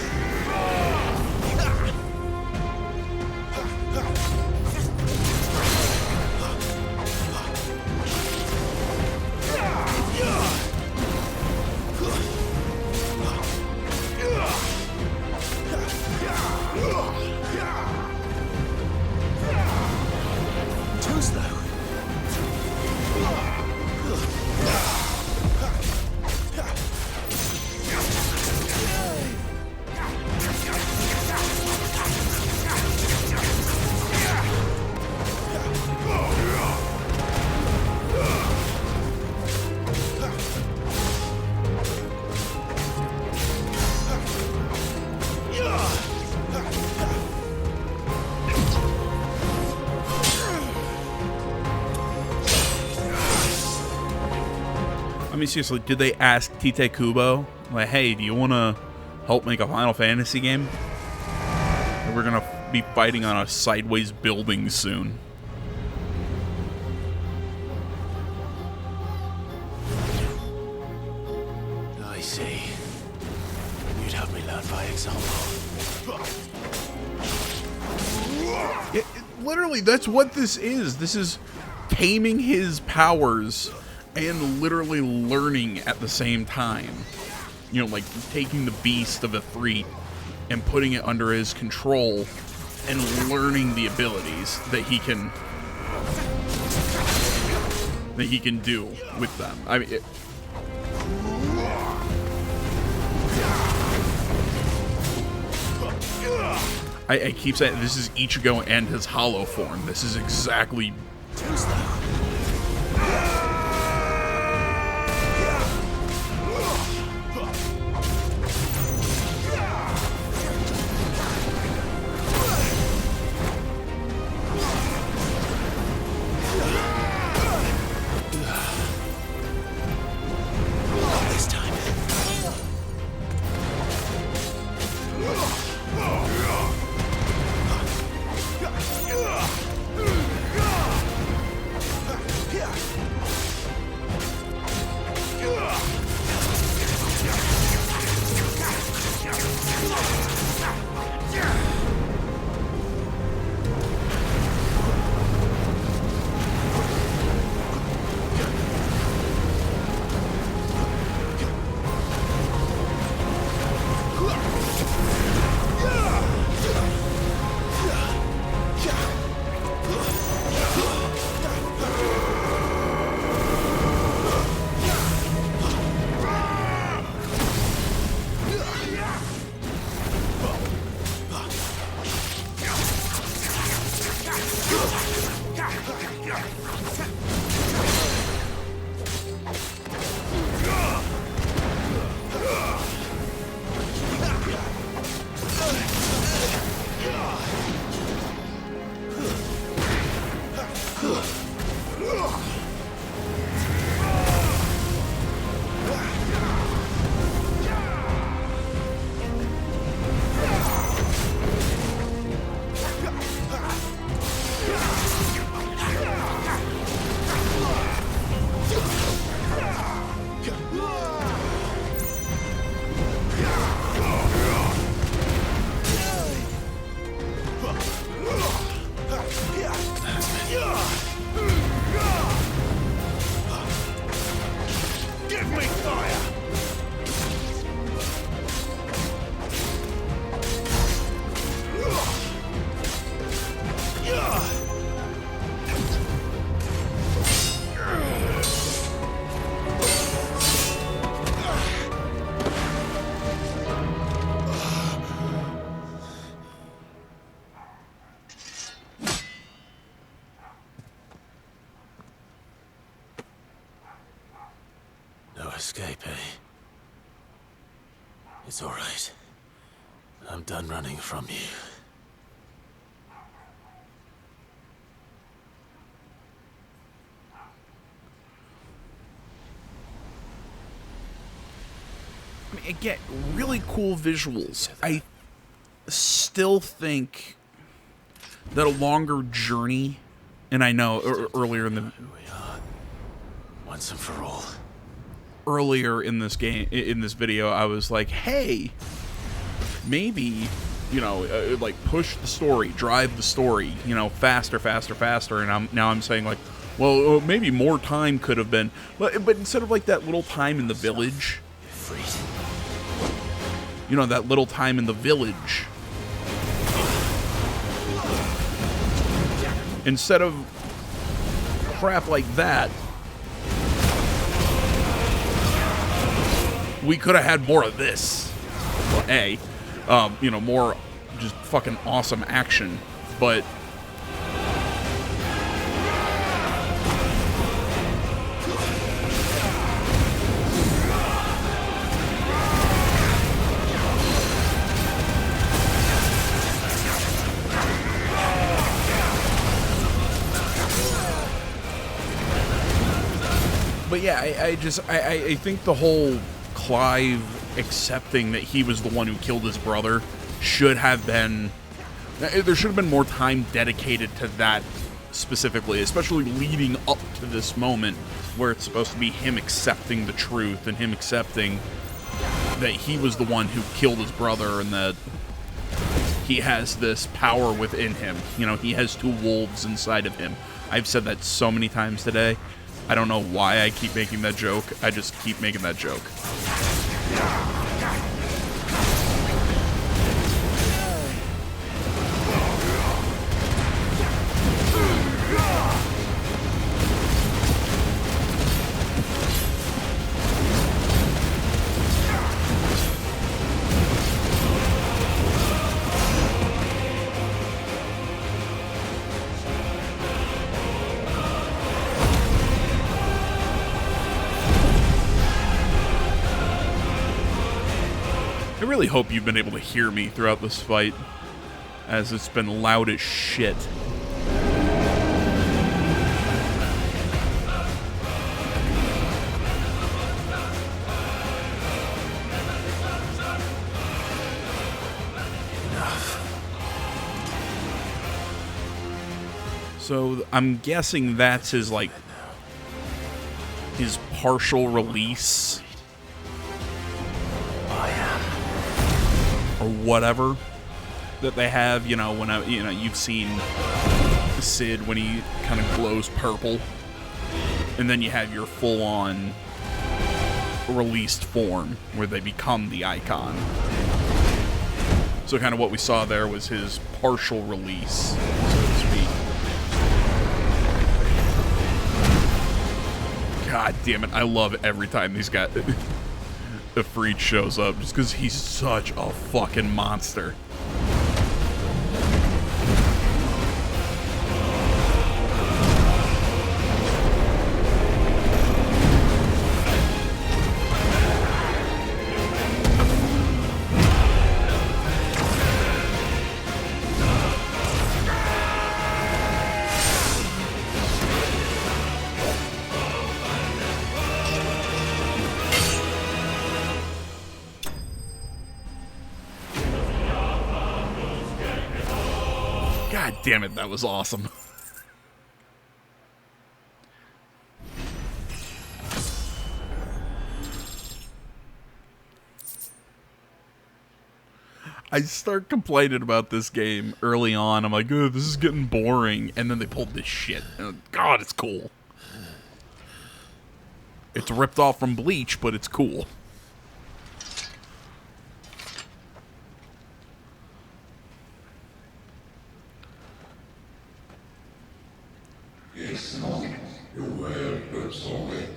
Too slow. I mean, seriously, did they ask Tite Kubo, like, hey, do you want to help make a Final Fantasy game? We're going to be fighting on a sideways building soon. I see. You'd have me learn by example. Literally, that's what this is. This is taming his powers and literally learning at the same time. You know, like taking the beast of Ifrit and putting it under his control and learning the abilities that he can do with them. I mean, I keep saying this is Ichigo and his hollow form. This is exactly... This time. escape, eh? It's all right. I'm done running from you. I mean, again, really cool visuals. I still think that a longer journey, and I know earlier in the Who we are, once and for all. Earlier in this game, in this video, I was like, hey, maybe, you know, like push the story, drive the story, you know, faster, and now I'm saying like, well, maybe more time could have been, but instead of like that little time in the village, you know, that little time in the village, instead of crap like that, we could have had more of this. Well, you know, more just fucking awesome action, but yeah, I think the whole Clive accepting that he was the one who killed his brother should have been, there should have been more time dedicated to that specifically, especially leading up to this moment where it's supposed to be him accepting the truth and him accepting that he was the one who killed his brother and that he has this power within him. You know, he has two wolves inside of him. I've said that so many times today. I don't know why I keep making that joke. I just keep making that joke. I really hope you've been able to hear me throughout this fight, as it's been loud as shit. So I'm guessing that's his, like, his partial release. Or whatever that they have, you know, when you've seen Sid when he kind of glows purple, and then you have your full-on released form where they become the icon. So kind of what we saw there was his partial release, so to speak. God damn it, I love it every time these guys Ifrit shows up, just because he's such a fucking monster. God damn it, that was awesome. I start complaining about this game early on. I'm like, oh, this is getting boring. And then they pulled this shit. And God, it's cool. It's ripped off from Bleach, but it's cool. It's not your word, but solid.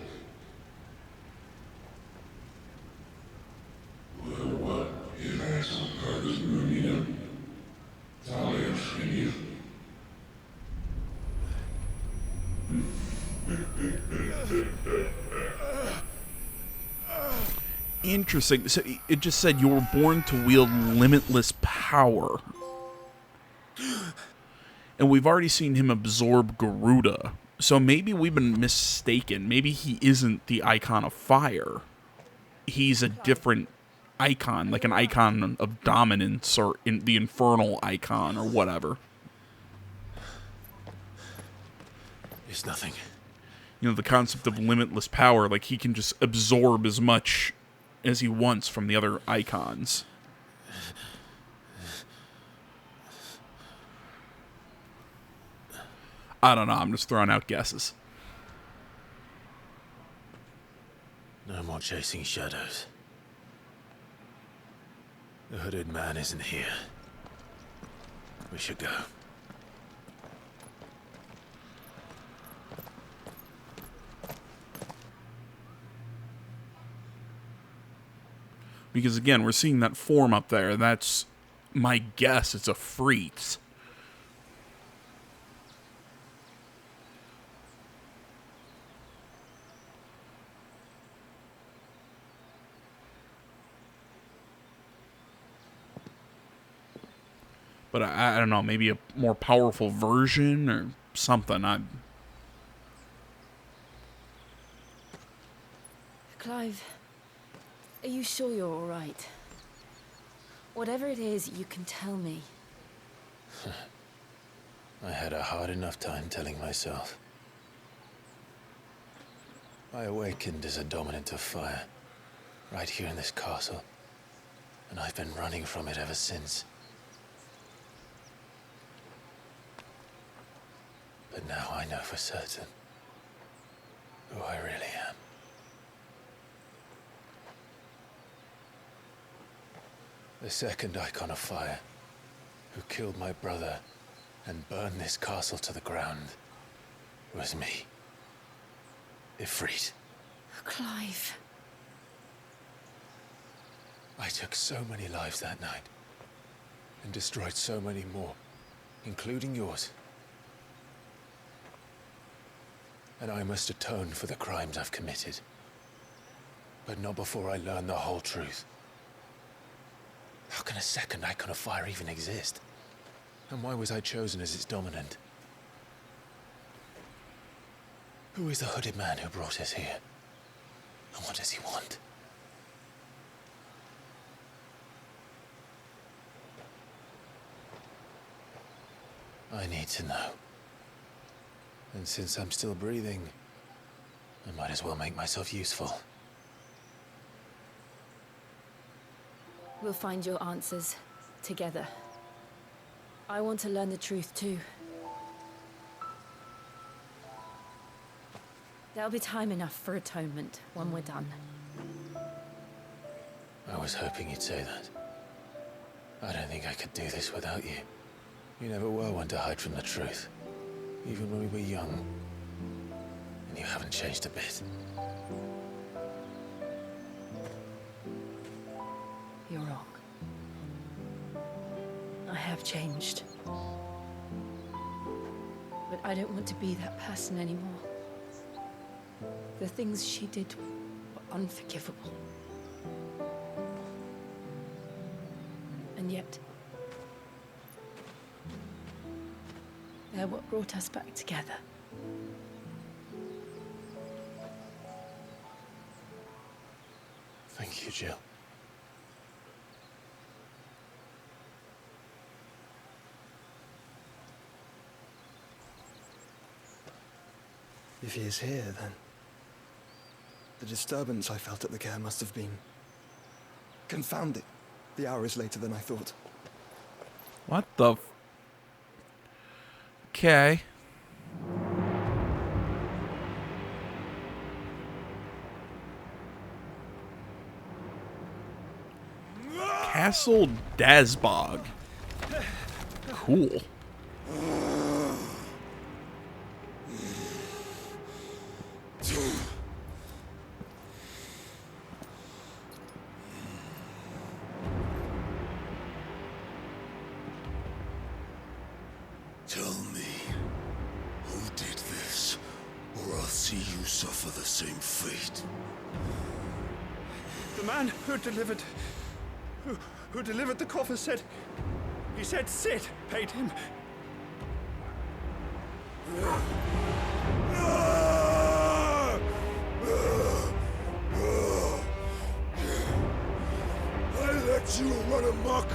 What is eso cada menina? Talia Shini. Interesting. So it just said you were born to wield limitless power. And we've already seen him absorb Garuda. So maybe we've been mistaken. Maybe he isn't the icon of fire. He's a different icon, like an icon of dominance or in the infernal icon or whatever. It's nothing. You know, the concept of limitless power, like he can just absorb as much as he wants from the other icons. I don't know, I'm just throwing out guesses. No more chasing shadows. The hooded man isn't here. We should go. Because again, we're seeing that form up there. That's my guess. It's a Freet. But I don't know, maybe a more powerful version or something. Clive, are you sure you're all right? Whatever it is, you can tell me. I had a hard enough time telling myself. I awakened as a dominant of fire, right here in this castle, and I've been running from it ever since. But now I know for certain who I really am. The second icon of fire, who killed my brother and burned this castle to the ground, was me. Ifrit. Clive. I took so many lives that night, and destroyed so many more, including yours. And I must atone for the crimes I've committed. But not before I learn the whole truth. How can a second icon of fire even exist? And why was I chosen as its dominant? Who is the hooded man who brought us here? And what does he want? I need to know. And since I'm still breathing, I might as well make myself useful. We'll find your answers together. I want to learn the truth too. There'll be time enough for atonement when we're done. I was hoping you'd say that. I don't think I could do this without you. You never were one to hide from the truth. Even when we were young. And you haven't changed a bit. You're wrong. I have changed. But I don't want to be that person anymore. The things she did were unforgivable. And yet, they're what brought us back together. Thank you, Jill. If he is here, then the disturbance I felt at the care must have been confounded. The hour is later than I thought. What the Okay. Castle Dazbog. Cool. Tell me, who did this, or I'll see you suffer the same fate. The man who delivered the coffer said, he said Sid paid him. I let you run amok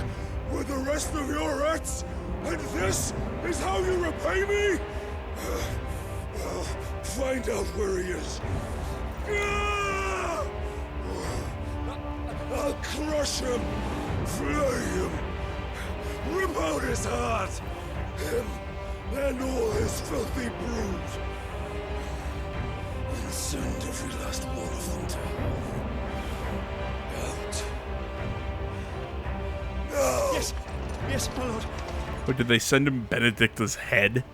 with the rest of your rats, and this is how you repay me? Well, find out where he is. I'll crush him, flay him, rip out his heart, him and all his filthy brood, and send every last one of them to hell. Out. Yes, yes, my lord. But did they send him Benedicta's head?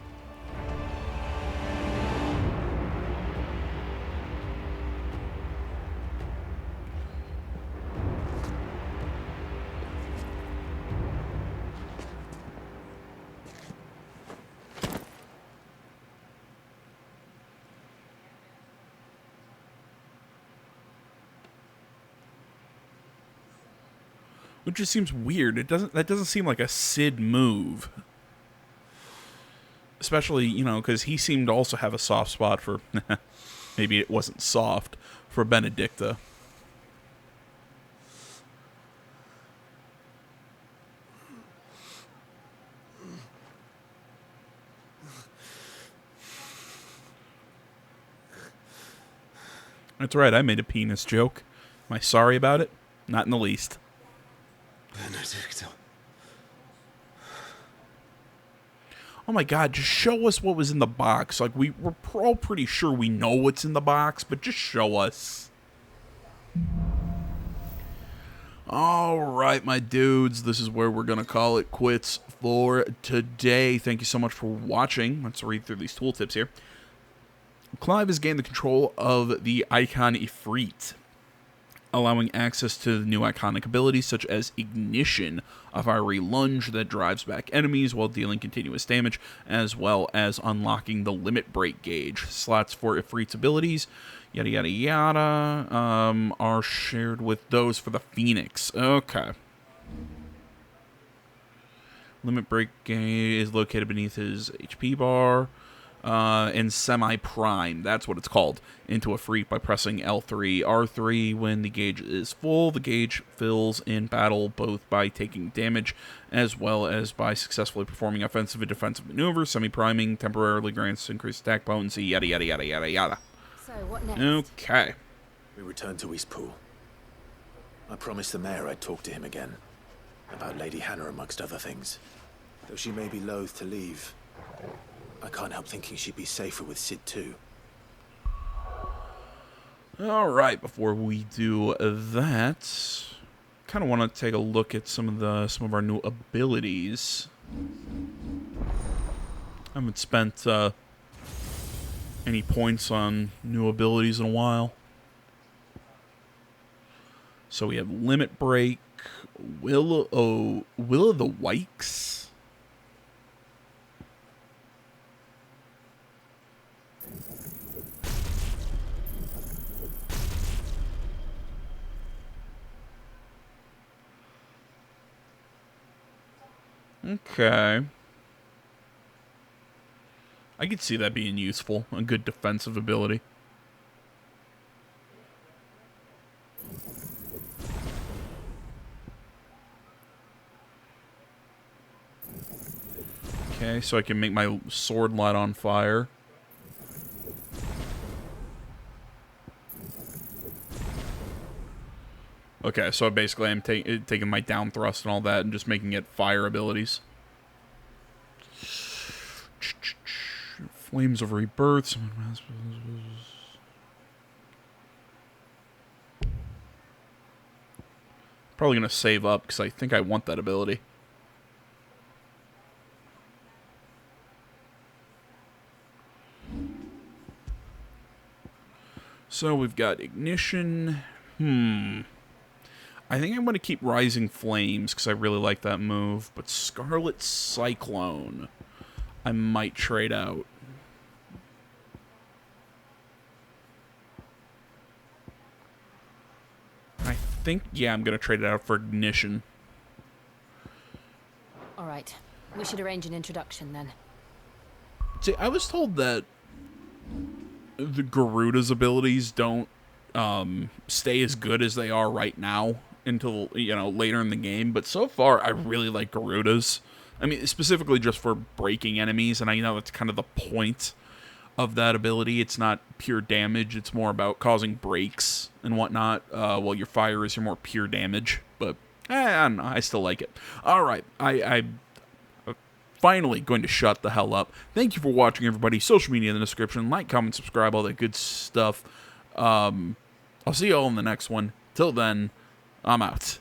Which just seems weird. That doesn't seem like a Sid move. Especially, you know, because he seemed to also have a soft spot for, maybe it wasn't soft, for Benedicta. That's right, I made a penis joke. Am I sorry about it? Not in the least. Benedicta. Oh my god, just show us what was in the box. Like, we're all pretty sure we know what's in the box, but just show us. Alright, my dudes, this is where we're going to call it quits for today. Thank you so much for watching. Let's read through these tooltips here. Clive has gained the control of the Icon Ifrit, allowing access to the new iconic abilities such as Ignition, a fiery lunge that drives back enemies while dealing continuous damage, as well as unlocking the Limit Break gauge. Slots for Ifrit's abilities, yada yada yada, are shared with those for the Phoenix. Okay. Limit Break gauge is located beneath his HP bar. And semi-prime, that's what it's called, into Ifrit by pressing L3, R3 when the gauge is full. The gauge fills in battle both by taking damage as well as by successfully performing offensive and defensive maneuvers. Semi-priming temporarily grants increased attack potency, yada yada yada yada yada. So, what next? Okay. We return to Eastpool. I promised the mayor I'd talk to him again. About Lady Hannah, amongst other things. Though she may be loath to leave, I can't help thinking she'd be safer with Sid too. Alright, before we do that, kind of want to take a look at some of our new abilities. I haven't spent any points on new abilities in a while. So we have Limit Break, Will of the Wykes. Okay. I could see that being useful. A good defensive ability. Okay, so I can make my sword light on fire. Okay, so basically I'm taking my down thrust and all that and just making it fire abilities. Flames of Rebirth. Probably going to save up because I think I want that ability. So we've got Ignition. I think I'm going to keep Rising Flames because I really like that move. But Scarlet Cyclone, I might trade out. I think, yeah, I'm going to trade it out for Ignition. All right. We should arrange an introduction then. See, I was told that the Garuda's abilities don't stay as good as they are right now until, you know, later in the game. But so far, I really like Garuda's. I mean, specifically just for breaking enemies, and I know that's kind of the point of that ability. It's not pure damage. It's more about causing breaks and whatnot, while your fire is your more pure damage. But, I don't know. I still like it. All right. I'm finally going to shut the hell up. Thank you for watching, everybody. Social media in the description. Like, comment, subscribe, all that good stuff. I'll see you all in the next one. Till then, I'm out.